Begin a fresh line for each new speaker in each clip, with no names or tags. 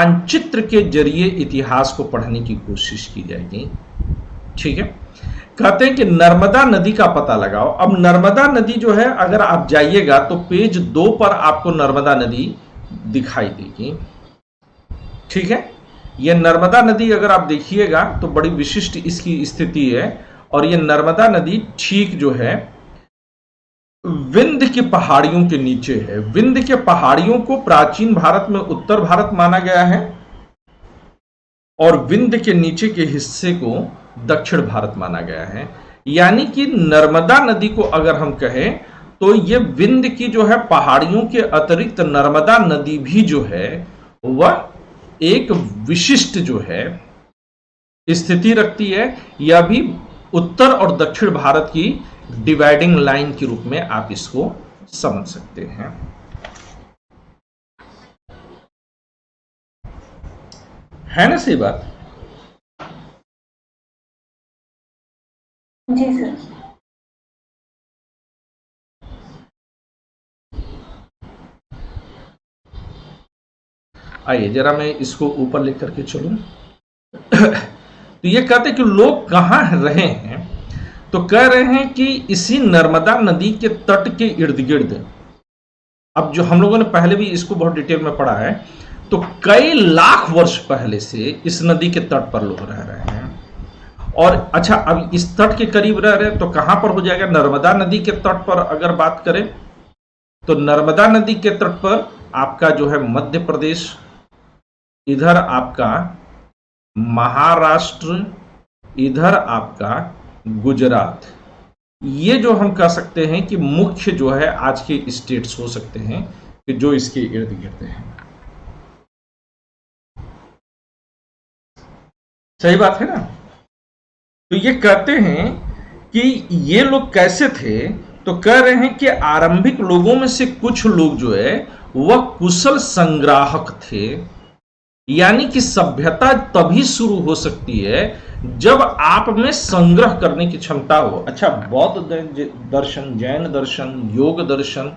मानचित्र के जरिए इतिहास को पढ़ने की कोशिश की जाएगी। ठीक है, कहते हैं कि नर्मदा नदी का पता लगाओ। अब नर्मदा नदी जो है, अगर आप जाइएगा तो पेज 2 पर आपको नर्मदा नदी दिखाई देगी। ठीक है, यह नर्मदा नदी अगर आप देखिएगा तो बड़ी विशिष्ट इसकी स्थिति है, और यह नर्मदा नदी ठीक जो है विंध्य की पहाड़ियों के नीचे है। विंध्य के पहाड़ियों को प्राचीन भारत में उत्तर भारत माना गया है, और विंध्य के नीचे के हिस्से को दक्षिण भारत माना गया है। यानी कि नर्मदा नदी को अगर हम कहें तो ये विंध्य की जो है पहाड़ियों के अतिरिक्त नर्मदा नदी भी जो है वह एक विशिष्ट जो है स्थिति रखती है। यह भी उत्तर और दक्षिण भारत की डिवाइडिंग लाइन के रूप में आप इसको समझ सकते हैं। है ना सही बात?
जी सर।
आइए जरा मैं इसको ऊपर लेकर के चलूं। तो ये कहते कि लोग कहां रहे हैं, तो कह रहे हैं कि इसी नर्मदा नदी के तट के इर्द गिर्द। अब जो हम लोगों ने पहले भी इसको बहुत डिटेल में पढ़ा है, तो कई लाख वर्ष पहले से इस नदी के तट पर लोग रह रहे हैं। और अच्छा, अब इस तट के करीब रह रहे हैं तो कहां पर हो जाएगा? नर्मदा नदी के तट पर अगर बात करें तो नर्मदा नदी के तट पर आपका जो है मध्य प्रदेश, इधर आपका महाराष्ट्र, इधर आपका गुजरात। ये जो हम कह सकते हैं कि मुख्य जो है आज के स्टेट्स हो सकते हैं कि जो इसके इर्द गिर्द हैं। सही बात है ना? तो ये कहते हैं कि ये लोग कैसे थे, तो कह रहे हैं कि आरंभिक लोगों में से कुछ लोग जो है वह कुशल संग्राहक थे। यानी कि सभ्यता तभी शुरू हो सकती है जब आप में संग्रह करने की क्षमता हो। अच्छा, बौद्ध दर्शन, जैन दर्शन, योग दर्शन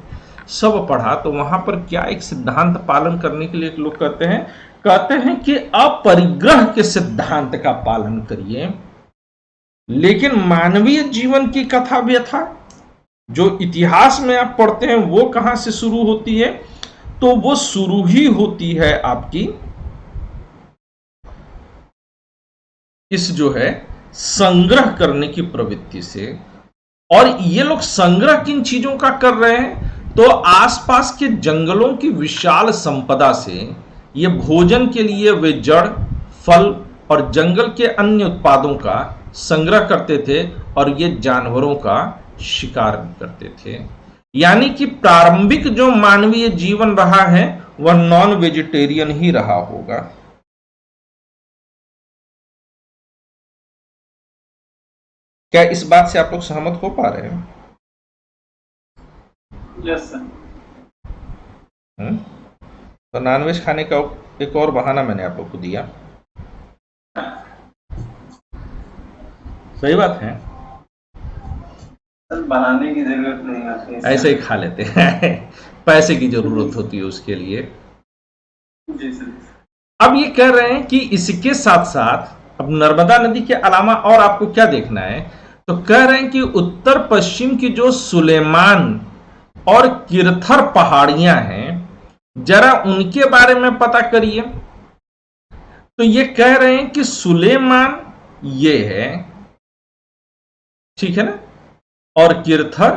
सब पढ़ा, तो वहां पर क्या एक सिद्धांत पालन करने के लिए लोग कहते हैं कि अपरिग्रह के सिद्धांत का पालन करिए। लेकिन मानवीय जीवन की कथा व्यथा जो इतिहास में आप पढ़ते हैं वो कहां से शुरू होती है? तो वो शुरू ही होती है आपकी इस जो है संग्रह करने की प्रवृत्ति से। और ये लोग संग्रह किन चीजों का कर रहे हैं? तो आसपास के जंगलों की विशाल संपदा से ये भोजन के लिए वे जड़, फल और जंगल के अन्य उत्पादों का संग्रह करते थे, और ये जानवरों का शिकार भी करते थे। यानी कि प्रारंभिक जो मानवीय जीवन रहा है वह नॉन वेजिटेरियन ही रहा होगा। क्या इस बात से आप लोग सहमत हो पा रहे हैं?
Yes sir.
तो नॉनवेज खाने का एक और बहाना मैंने आप लोग को दिया। सही बात है,
सर बनाने की जरूरत नहीं होती है,
ऐसे ही खा लेते हैं। पैसे की जरूरत होती है उसके लिए।
जी सर।
अब ये कह रहे हैं कि इसके साथ साथ अब नर्मदा नदी के अलावा और आपको क्या देखना है, तो कह रहे हैं कि उत्तर पश्चिम की जो सुलेमान और किरथर पहाड़ियां हैं, जरा उनके बारे में पता करिए। तो ये कह रहे हैं कि सुलेमान ये है, ठीक है ना, और किरथर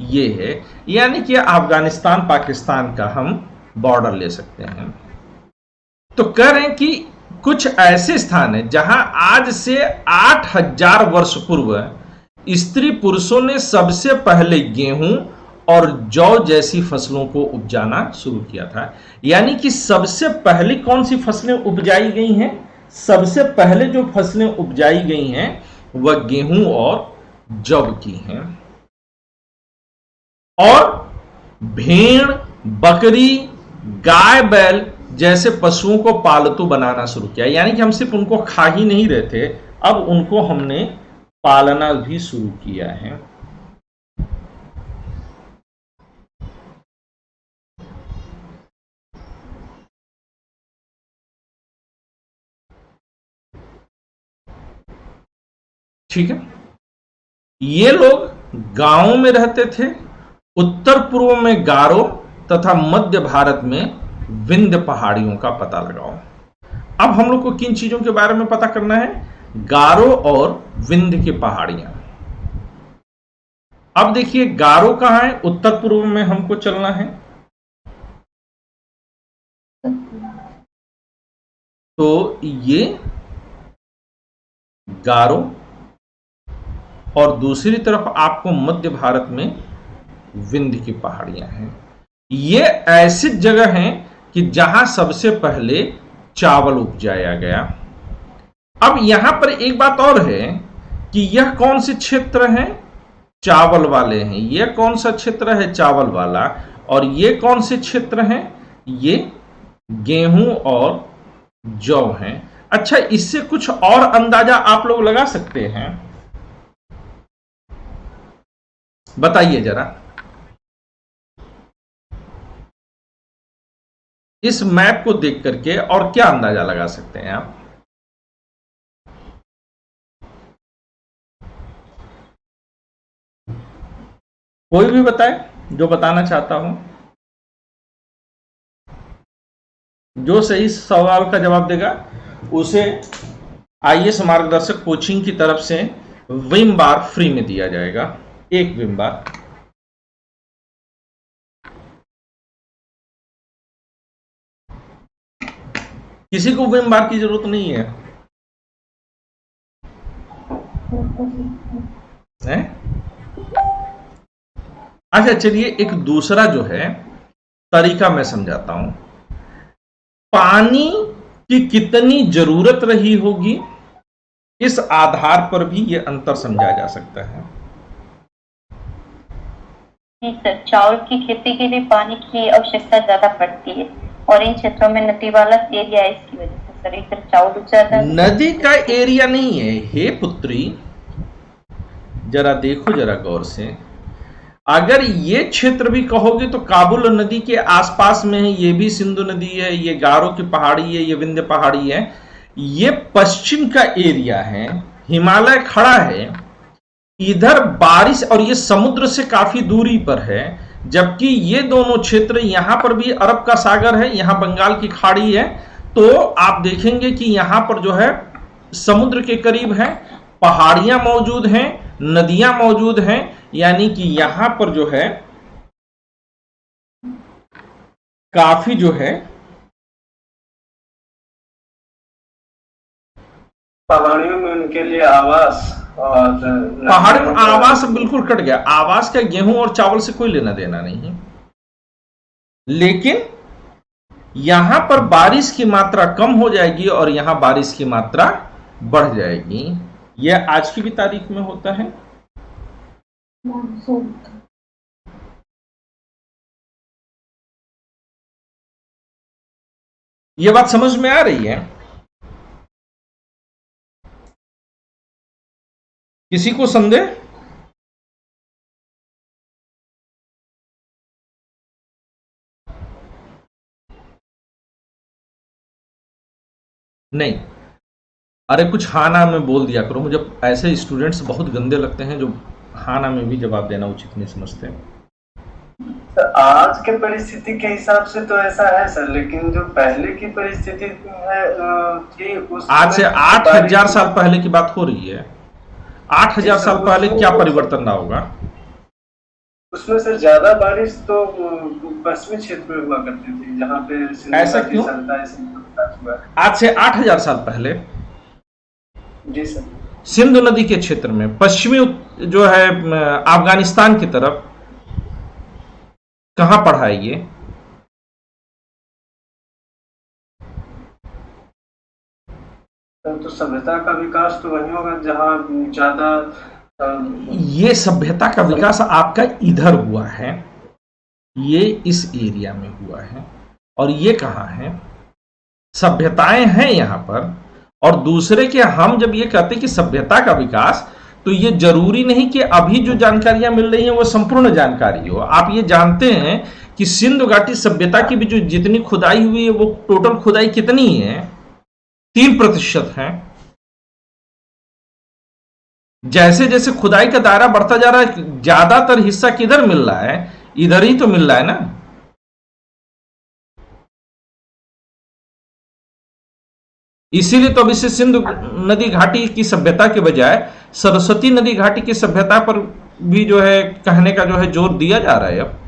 ये है। यानी कि अफगानिस्तान पाकिस्तान का हम बॉर्डर ले सकते हैं। तो कह रहे हैं कि कुछ ऐसे स्थान हैं जहां आज से 8000 वर्ष पूर्व स्त्री पुरुषों ने सबसे पहले गेहूं और जौ जैसी फसलों को उपजाना शुरू किया था। यानी कि सबसे पहले कौन सी फसलें उपजाई गई हैं? सबसे पहले जो फसलें उपजाई गई हैं वह गेहूं और जौ की हैं। और भेड़, बकरी, गाय, बैल जैसे पशुओं को पालतू बनाना शुरू किया। यानी कि हम सिर्फ उनको खा ही नहीं रहे थे, अब उनको हमने पालना भी शुरू किया है। ठीक है। ये लोग गांवों में रहते थे, उत्तर पूर्व में गारो तथा मध्य भारत में विंध्य पहाड़ियों का पता लगाओ। अब हम लोग को किन चीजों के बारे में पता करना है? गारो और विंध्य की पहाड़ियां। अब देखिए गारो कहां है? उत्तर पूर्व में हमको चलना है, तो ये गारो, और दूसरी तरफ आपको मध्य भारत में विंध्य की पहाड़ियां हैं। ये ऐसी जगह हैं कि जहां सबसे पहले चावल उपजाया गया। अब यहां पर एक बात और है कि यह कौन से क्षेत्र हैं? चावल वाले हैं। यह कौन सा क्षेत्र है? चावल वाला। और ये कौन से क्षेत्र हैं? ये गेहूं और जौ हैं। अच्छा, इससे कुछ और अंदाजा आप लोग लगा सकते हैं? बताइए जरा। इस मैप को देख करके और क्या अंदाजा लगा सकते हैं आप? कोई भी बताए जो बताना चाहता हूं। जो सही सवाल का जवाब देगा उसे आईएएस मार्गदर्शक कोचिंग की तरफ से विम बार फ्री में दिया जाएगा, एक विम बार। किसी को विम बार की जरूरत नहीं है, है? अच्छा चलिए, एक दूसरा जो है तरीका मैं समझाता हूं। पानी की कितनी जरूरत रही होगी, इस आधार पर भी यह अंतर समझा जा सकता है।
सर, चावल की खेती के लिए पानी की आवश्यकता ज्यादा पड़ती है और इन क्षेत्रों में नदी वाला एरिया है, इसकी वजह से सर इधर चावल उपजाता है।
नदी का एरिया नहीं है हे पुत्री, जरा देखो जरा गौर से। अगर ये क्षेत्र भी कहोगे तो काबुल नदी के आसपास में है, ये भी सिंधु नदी है, ये गारो की पहाड़ी है, ये विंध्य पहाड़ी है। ये पश्चिम का एरिया है, हिमालय खड़ा है, इधर बारिश, और ये समुद्र से काफी दूरी पर है। जबकि ये दोनों क्षेत्र, यहां पर भी अरब का सागर है, यहां बंगाल की खाड़ी है, तो आप देखेंगे कि यहां पर जो है समुद्र के करीब है, पहाड़ियां मौजूद हैं, नदियां मौजूद हैं, यानी कि यहां पर जो है काफी जो है
पहाड़ियों में उनके लिए आवास, और
पहाड़ियों में आवास बिल्कुल कट गया। आवास का गेहूं और चावल से कोई लेना देना नहीं है, लेकिन यहां पर बारिश की मात्रा कम हो जाएगी और यहां बारिश की मात्रा बढ़ जाएगी। यह आज की भी तारीख में होता है। यह बात समझ में आ रही है? किसी को संदेह? नहीं? अरे कुछ हाँ ना में बोल दिया करो, मुझे ऐसे स्टूडेंट्स बहुत गंदे लगते हैं जो हाँ ना में भी जवाब देना उचित नहीं समझते।
सर, आज के परिस्थिति के हिसाब से तो ऐसा है सर, लेकिन जो पहले की परिस्थिति है थी उस
आज से 8000 साल पहले की बात हो रही है। 8000 साल पहले क्या परिवर्तन रहा होगा?
उसमें सर ज्यादा बारिश तो पश्चिमी क्षेत्र में हुआ करती थी, जहाँ पे
ऐसा क्यों? आज से 8000 साल पहले
जी सर,
सिंधु नदी के क्षेत्र में, पश्चिमी जो है अफगानिस्तान की तरफ, कहां पढ़ा है ये?
तो सभ्यता का विकास तो वही होगा जहाँ ज्यादा
ये सभ्यता का विकास आपका इधर हुआ है, ये इस एरिया में हुआ है, और ये कहां है? सभ्यताएं हैं यहां पर। और दूसरे के हम जब ये कहते हैं कि सभ्यता का विकास, तो ये जरूरी नहीं कि अभी जो जानकारियां मिल रही हैं वो संपूर्ण जानकारी हो। आप ये जानते हैं कि सिंधु घाटी सभ्यता की भी जो जितनी खुदाई हुई है वो टोटल खुदाई कितनी है? 3% है। जैसे जैसे खुदाई का दायरा बढ़ता जा रहा है, ज्यादातर हिस्सा किधर मिल रहा है? इधर ही तो मिल रहा है ना। इसीलिए तो अभी से सिंधु नदी घाटी की सभ्यता के बजाय सरस्वती नदी घाटी की सभ्यता पर भी जो है कहने का जो है जोर दिया जा रहा है अब।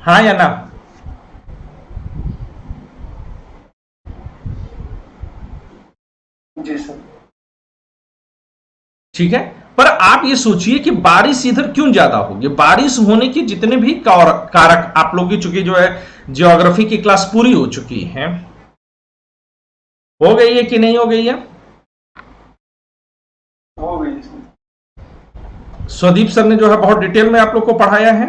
हाँ या ना?
जी सर।
ठीक है, पर आप ये सोचिए कि बारिश इधर क्यों ज्यादा होगी? बारिश होने के जितने भी कारक, आप लोगों की चूंकि जो है ज्योग्राफी की क्लास पूरी हो चुकी है, हो गई है कि नहीं हो गई है?
हो गई सर।
स्वदीप सर ने जो है बहुत डिटेल में आप लोग को पढ़ाया है।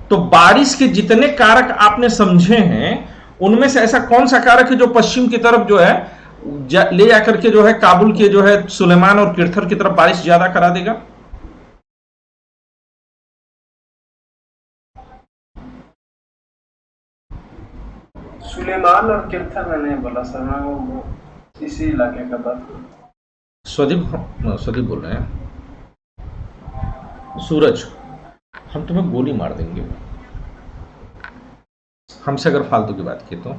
तो बारिश के जितने कारक आपने समझे हैं, उनमें से ऐसा कौन सा कारक है जो पश्चिम की तरफ जो है ले जाकर के जो है काबुल के जो है सुलेमान और किरथर की तरफ बारिश ज्यादा करा देगा?
सुलेमान और किरथर में नहीं बोला सर, मैं वो इसी इलाके का बात।
स्वदीप बोल रहे हैं। सूरज, हम तुम्हें गोली मार देंगे हमसे अगर फालतू की बात की तो।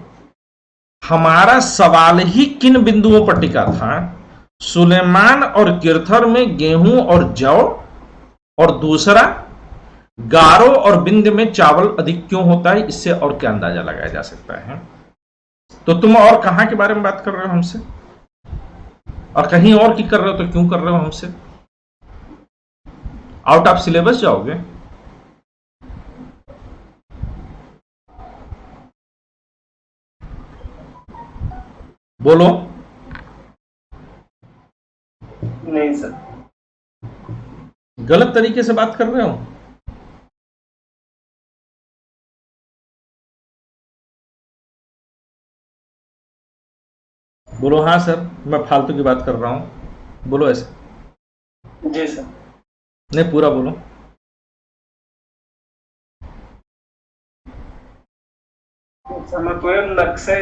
हमारा सवाल ही किन बिंदुओं पर टिका था? सुलेमान और किरथर में गेहूं और जौ, और दूसरा गारो और बिंद में चावल अधिक क्यों होता है? इससे और क्या अंदाजा लगाया जा सकता है? तो तुम और कहां के बारे में बात कर रहे हो हमसे, और कहीं और की कर रहे हो तो क्यों कर रहे हो हमसे? आउट ऑफ सिलेबस जाओगे? बोलो।
नहीं सर।
गलत तरीके से बात कर रहे हो। बोलो हाँ सर, मैं फालतू की बात कर रहा हूं, बोलो ऐसे।
जी सर।
नहीं, पूरा बोलो।
मैं पूरे नक्शे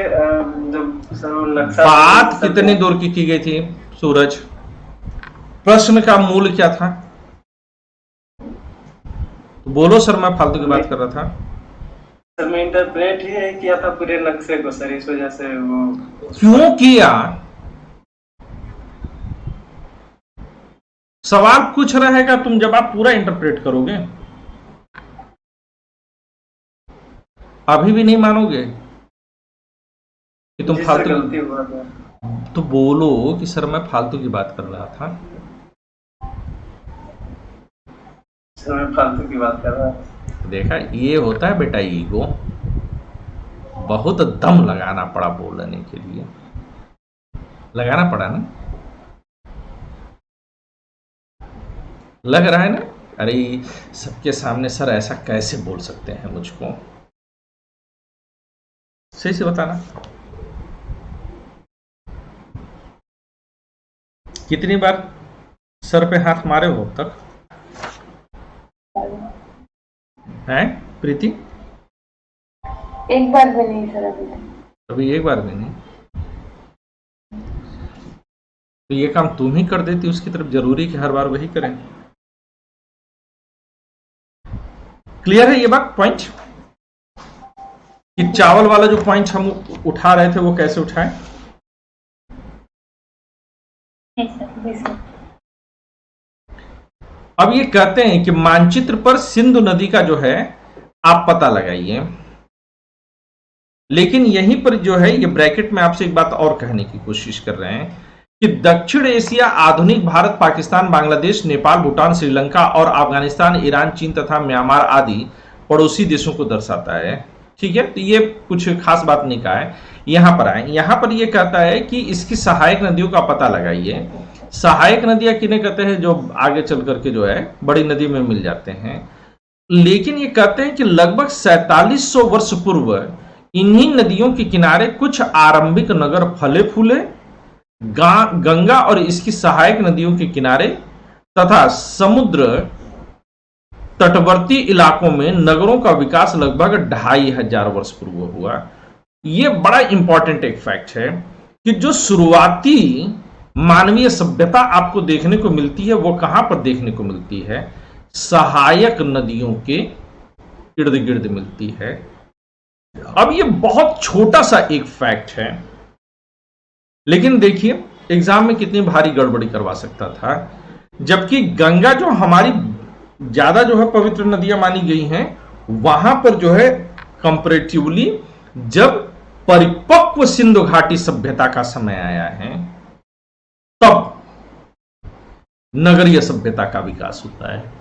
जब सर वो नक्शा
बात कितनी दूर की गई थी सूरज? प्रश्न का मूल क्या था? तो बोलो सर, मैं फालतू की बात कर रहा था।
सर मैं इंटरप्रेट ही किया था पूरे नक्शे को सर, इस वजह से वो।
क्यों किया? सवाल कुछ रहेगा, तुम जवाब पूरा इंटरप्रेट करोगे। अभी भी नहीं मानोगे कि तुम फालतू?
गलती हुआ था
तो बोलो कि सर मैं फालतू की बात कर रहा था।
सर मैं फालतू की बात कर रहा था।
देखा, ये होता है बेटा ईगो। बहुत दम लगाना पड़ा बोलने के लिए, लगाना पड़ा ना? लग रहा है ना? अरे सबके सामने सर ऐसा कैसे बोल सकते हैं मुझको? सही से बताना, कितनी बार सर पे हाथ मारे हो अब तक? हैं प्रीति?
एक बार भी नहीं सर,
अभी एक बार भी नहीं। तो ये काम तुम ही कर देती, उसकी तरफ जरूरी कि हर बार वही करें? क्लियर है ये बात, पॉइंट? कि चावल वाला जो पॉइंट हम उठा रहे थे वो कैसे उठाएं? अब ये कहते हैं कि मानचित्र पर सिंधु नदी का जो है आप पता लगाइए, लेकिन यहीं पर जो है ये ब्रैकेट में आपसे एक बात और कहने की कोशिश कर रहे हैं कि दक्षिण एशिया आधुनिक भारत, पाकिस्तान, बांग्लादेश, नेपाल, भूटान, श्रीलंका और अफगानिस्तान, ईरान, चीन तथा म्यांमार आदि पड़ोसी देशों को दर्शाता है। ठीक है, तो ये कुछ खास बात नहीं कहा है। यहां पर आए, यहां पर ये कहता है कि इसकी सहायक नदियों का पता लगाइए। सहायक नदियां किन्हें कहते हैं? जो आगे चल करके जो है बड़ी नदी में मिल जाते हैं। लेकिन ये कहते हैं कि लगभग 4700 वर्ष पूर्व इन्हीं नदियों के किनारे कुछ आरंभिक नगर फले फूले। गंगा और इसकी सहायक नदियों के किनारे तथा समुद्र तटवर्ती इलाकों में नगरों का विकास लगभग 2500 वर्ष पूर्व हुआ। यह बड़ा इंपॉर्टेंट एक फैक्ट है कि जो शुरुआती मानवीय सभ्यता आपको देखने को मिलती है वो कहां पर देखने को मिलती है? सहायक नदियों के इर्द गिर्द मिलती है। अब ये बहुत छोटा सा एक फैक्ट है, लेकिन देखिए एग्जाम में कितनी भारी गड़बड़ी करवा सकता था। जबकि गंगा जो हमारी ज्यादा जो है पवित्र नदियां मानी गई हैं, वहां पर जो है कंपैरेटिवली जब परिपक्व सिंधु घाटी सभ्यता का समय आया है तब नगरीय सभ्यता का विकास होता है।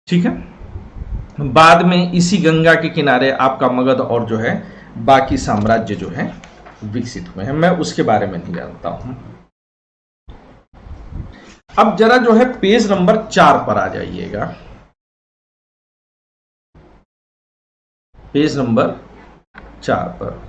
ठीक है, बाद में इसी गंगा के किनारे आपका मगध और जो है बाकी साम्राज्य जो है विकसित हुए हैं, मैं उसके बारे में नहीं जानता हूं। अब जरा जो है पेज नंबर 4 पर आ जाइएगा। पेज नंबर 4 पर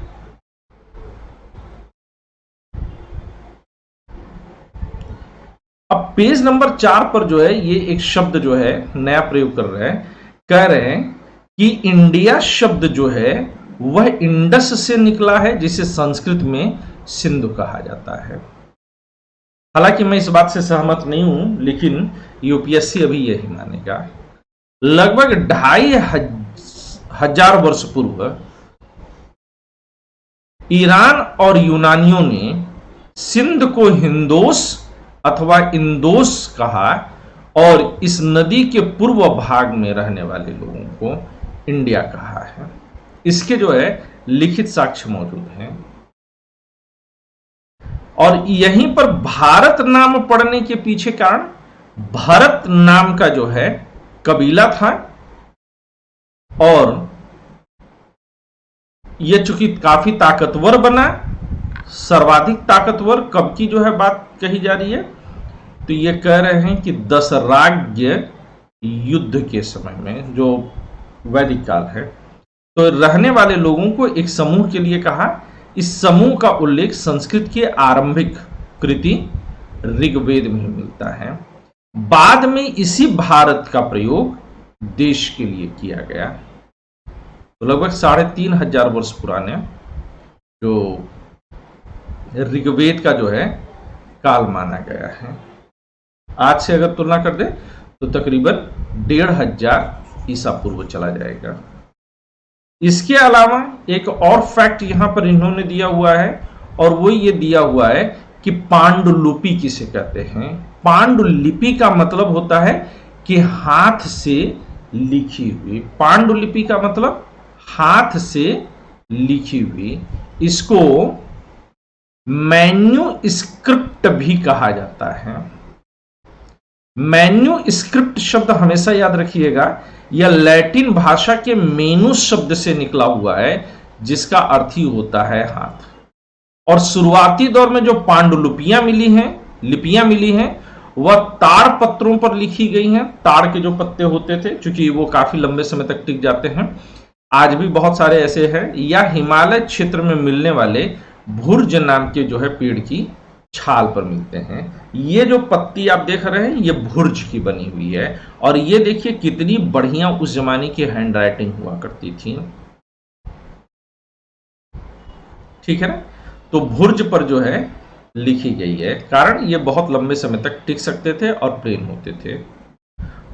अब पेज नंबर 4 पर जो है ये एक शब्द जो है नया प्रयोग कर रहे हैं, कह रहे हैं कि इंडिया शब्द जो है वह इंडस से निकला है, जिसे संस्कृत में सिंधु कहा जाता है। हालांकि मैं इस बात से सहमत नहीं हूं, लेकिन यूपीएससी अभी यही मानेगा। लगभग 2500 वर्ष पूर्व ईरान और यूनानियों ने सिंध को हिंदोस अथवा इंदोस कहा और इस नदी के पूर्व भाग में रहने वाले लोगों को इंडिया कहा है। इसके जो है लिखित साक्ष्य मौजूद हैं और यहीं पर भारत नाम पड़ने के पीछे कारण भरत नाम का जो है कबीला था और यह चूंकि काफी ताकतवर बना, सर्वाधिक ताकतवर कब की जो है बात कही जा रही है, तो ये कह रहे हैं कि दशराज्य युद्ध के समय में, जो वैदिक काल है, तो रहने वाले लोगों को एक समूह के लिए कहा। इस समूह का उल्लेख संस्कृत के आरंभिक कृति ऋग्वेद में मिलता है। बाद में इसी भारत का प्रयोग देश के लिए किया गया। तो लगभग 3500 वर्ष पुराने जो ऋग्वेद का जो है काल माना गया है। आज से अगर तुलना कर दे तो तकरीबन 1500 ईसा पूर्व चला जाएगा। इसके अलावा एक और फैक्ट यहां पर इन्होंने दिया हुआ है और वो ये दिया हुआ है कि पांडुलिपि किसे कहते हैं। पांडुलिपि का मतलब होता है कि हाथ से लिखी हुई। पांडुलिपि का मतलब हाथ से लिखी हुई। इसको मैन्यूस्क्रिप्ट भी कहा जाता है। मैन्यूस्क्रिप्ट शब्द हमेशा याद रखिएगा, यह लैटिन भाषा के मेनुस शब्द से निकला हुआ है, जिसका अर्थ ही होता है हाथ। और शुरुआती दौर में जो पांडुलिपियां मिली हैं वह ताड़ पत्रों पर लिखी गई हैं। ताड़ के जो पत्ते होते थे, चूंकि वो काफी लंबे समय तक टिक जाते हैं, आज भी बहुत सारे ऐसे हैं, या हिमालय क्षेत्र में मिलने वाले भुर्ज नाम के जो है पेड़ की छाल पर मिलते हैं। ये जो पत्ती आप देख रहे हैं ये भुर्ज की बनी हुई है और ये देखिए कितनी बढ़िया उस जमाने की हैंडराइटिंग हुआ करती थी। ठीक है ना, तो भुर्ज पर जो है लिखी गई है, कारण ये बहुत लंबे समय तक टिक सकते थे और प्लेन होते थे।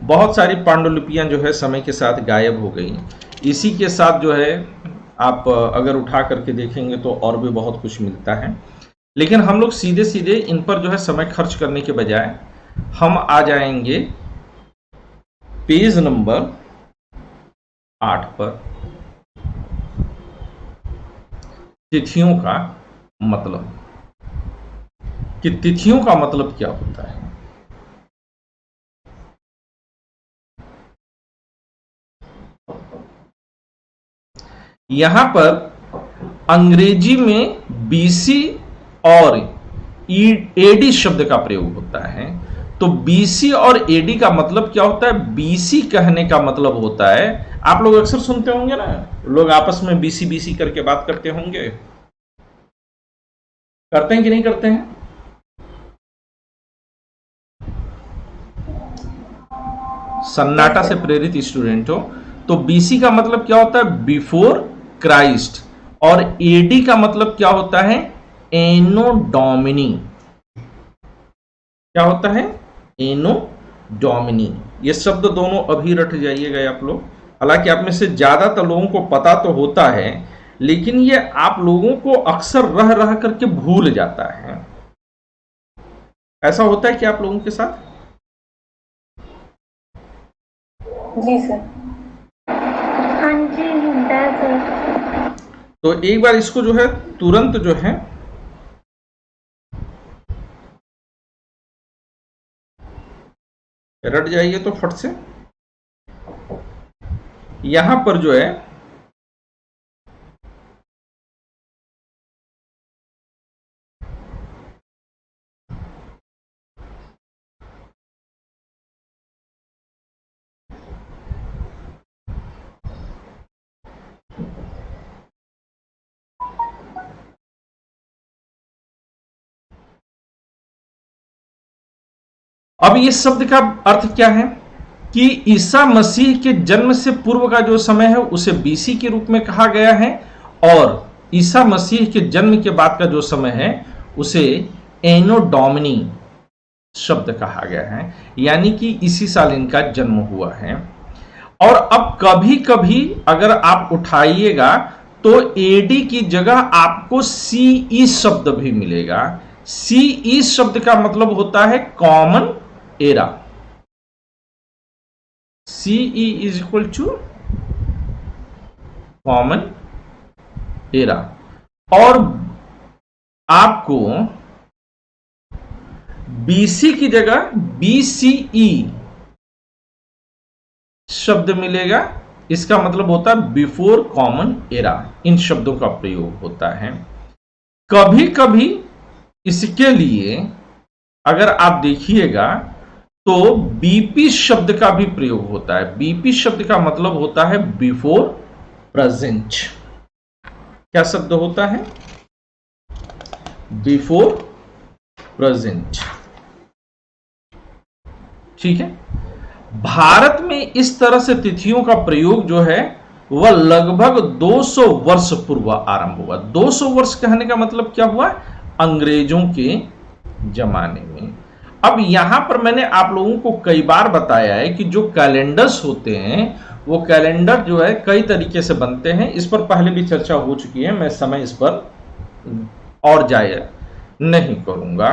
बहुत सारी पांडुलिपियां जो है समय के साथ गायब हो गई। इसी के साथ जो है आप अगर उठा करके देखेंगे तो और भी बहुत कुछ मिलता है, लेकिन हम लोग सीधे सीधे इन पर जो है समय खर्च करने के बजाय हम आ जाएंगे पेज नंबर 8 पर। तिथियों का मतलब, कि तिथियों का मतलब क्या होता है। यहां पर अंग्रेजी में बीसी और एडी शब्द का प्रयोग होता है। तो बीसी और एडी का मतलब क्या होता है? बीसी कहने का मतलब होता है, आप लोग अक्सर सुनते होंगे ना, लोग आपस में बीसी बीसी करके बात करते होंगे, करते हैं कि नहीं करते हैं? सन्नाटा से प्रेरित स्टूडेंट हो तो बीसी का मतलब क्या होता है? Before Christ. और एडी का मतलब क्या होता है? एनोडोमिनी। क्या होता है? एनोडोमिनी। ये शब्द दोनों अभी रट जाइएगा आप लोग। हालांकि आप में से ज्यादातर लोगों को पता तो होता है, लेकिन ये आप लोगों को अक्सर रह रह करके भूल जाता है। ऐसा होता है कि आप लोगों के साथ?
जी सर।
हाँ जी, होता है सर।
तो एक बार इसको जो है तुरंत जो है रट जाइए तो फट से। यहां पर जो है अब ये शब्द का अर्थ क्या है कि ईसा मसीह के जन्म से पूर्व का जो समय है उसे बीसी के रूप में कहा गया है, और ईसा मसीह के जन्म के बाद का जो समय है उसे एनो डोमिनी शब्द कहा गया है, यानी कि इसी साल इनका जन्म हुआ है। और अब कभी कभी अगर आप उठाइएगा तो एडी की जगह आपको सीई शब्द भी मिलेगा। सीई शब्द का मतलब होता है common era. CE is equal to common era. और आपको बीसी की जगह बीसीई शब्द मिलेगा। इसका मतलब होता है बिफोर कॉमन एरा। इन शब्दों का प्रयोग होता है। कभी कभी इसके लिए अगर आप देखिएगा तो बीपी शब्द का भी प्रयोग होता है। बीपी शब्द का मतलब होता है बिफोर प्रेजेंट। क्या शब्द होता है? Before present. ठीक है। भारत में इस तरह से तिथियों का प्रयोग जो है वह लगभग 200 वर्ष पूर्व आरंभ हुआ। 200 वर्ष कहने का मतलब क्या हुआ? अंग्रेजों के जमाने में। अब यहां पर मैंने आप लोगों को कई बार बताया है कि जो कैलेंडर्स होते हैं वो कैलेंडर जो है कई तरीके से बनते हैं। इस पर पहले भी चर्चा हो चुकी है, मैं समय इस पर और जाया नहीं करूंगा।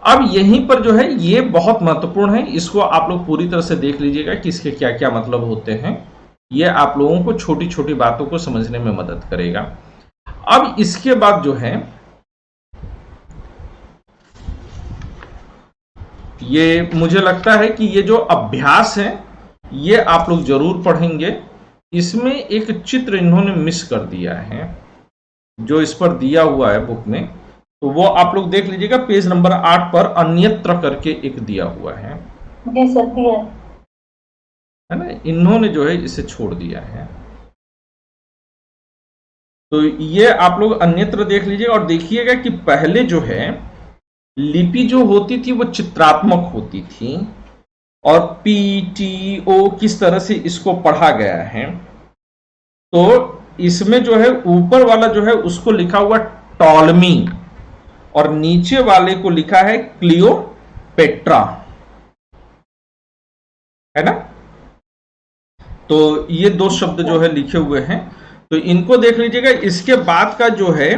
अब यहीं पर जो है ये बहुत महत्वपूर्ण है, इसको आप लोग पूरी तरह से देख लीजिएगा कि इसके क्या क्या मतलब होते हैं। ये आप लोगों को छोटी छोटी बातों को समझने में मदद करेगा। अब इसके बाद जो है ये मुझे लगता है कि ये जो अभ्यास है ये आप लोग जरूर पढ़ेंगे। इसमें एक चित्र इन्होंने मिस कर दिया है जो इस पर दिया हुआ है बुक में, तो वो आप लोग देख लीजिएगा। पेज नंबर 8 पर अन्यत्र करके एक दिया हुआ है।
जी सर, दिया
है ना, इन्होंने जो है इसे छोड़ दिया है। तो ये आप लोग अन्यत्र देख लीजिएगा और देखिएगा कि पहले जो है लिपि जो होती थी वो चित्रात्मक होती थी और पीटीओ किस तरह से इसको पढ़ा गया है। तो इसमें जो है ऊपर वाला जो है उसको लिखा हुआ टॉलमी और नीचे वाले को लिखा है क्लियोपेट्रा, है ना। तो ये दो शब्द जो है लिखे हुए हैं, तो इनको देख लीजिएगा। इसके बाद का जो है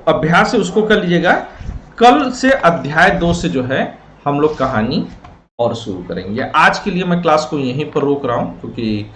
अभ्यास है उसको कर लीजिएगा। कल से अध्याय 2 से जो है हम लोग कहानी और शुरू करेंगे। आज के लिए मैं क्लास को यहीं पर रोक रहा हूं क्योंकि